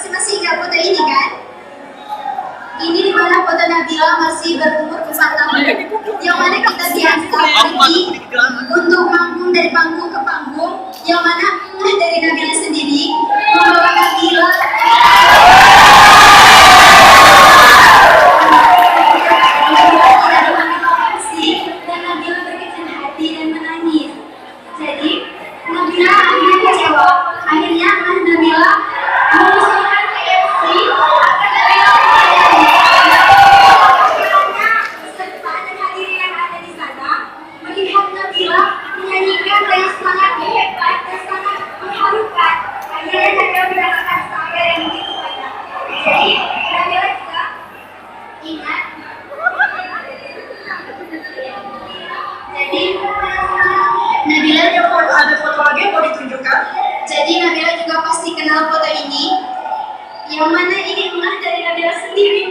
pasti masih ingat foto ini kan? Ini di mana foto Nabila masih berumur 4 tahun, yang mana kita diantar pergi untuk manggung dari panggung ke panggung, yang mana dari Nabila sendiri membawa Nabila dan Nabila berkecil hati dan menangis. Jadi Nabila akhirnya kecewa. Akhirnya Nabila mengusulkan KFC agar Nabila sepanjang hadirin yang ada di sana melihat Nabila menyanyikan dengan sangat hebat dan sangat mengharukan. Akhirnya Nabila mendapatkan sabar yang begitu banyak. Jadi Nabila juga ingat. Jadi Nabila ada foto lagi yang mau ditunjukkan. Jadi Nabila juga pasti kenal foto ini. Yang mana ini adalah dari Nabila sendiri.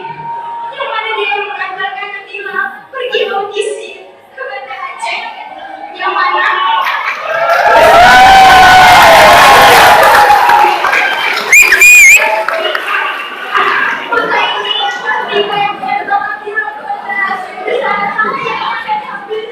Yang mana dia mengantarkan Nabila pergi audisi ke Banda Aceh. Yang mana foto ini Nabila yang pertama kira bersama sama yang akan diambil.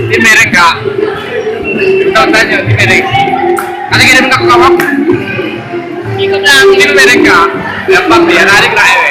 Di merek kak, kita tanya di merek. Ada kirim ke kamu? Ikut lah, ini merek kak. Dapat biar narik lah ya.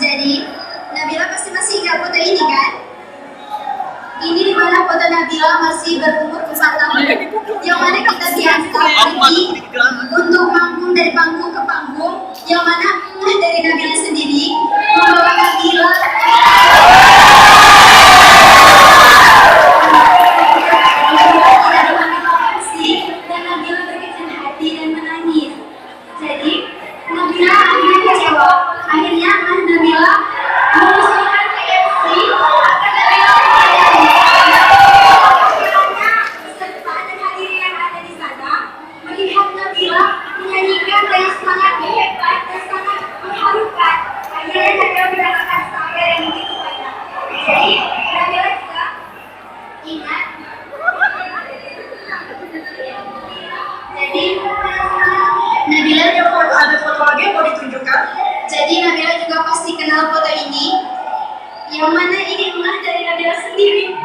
Jadi, Nabila pasti masih ingat foto ini kan? Ini di mana foto Nabila masih berumur 4 tahun. Yang mana kita diantar pergi untuk manggung dari panggung ke panggung. Yang mana dari Nabila sendiri membawa Nabila dan Nabila berkecil hati dan menangis. Jadi, Nabila akhirnya kecewa. Akhirnya Nabila mengusulkan KFC agar Nabila peserta dan hadirin yang ada di sana melihat Nabila menyanyikan dengan sangat hebat dan sangat mengharukan. Akhirnya Nabila mendapatkan sawer yang begitu banyak. Jadi, Nabila juga ingat. Jadi, Nabila ada foto lagi yang mau ditunjukkan. Jadi Nabila juga pasti kenal foto ini. Yang mana ini emas dari Nabila sendiri.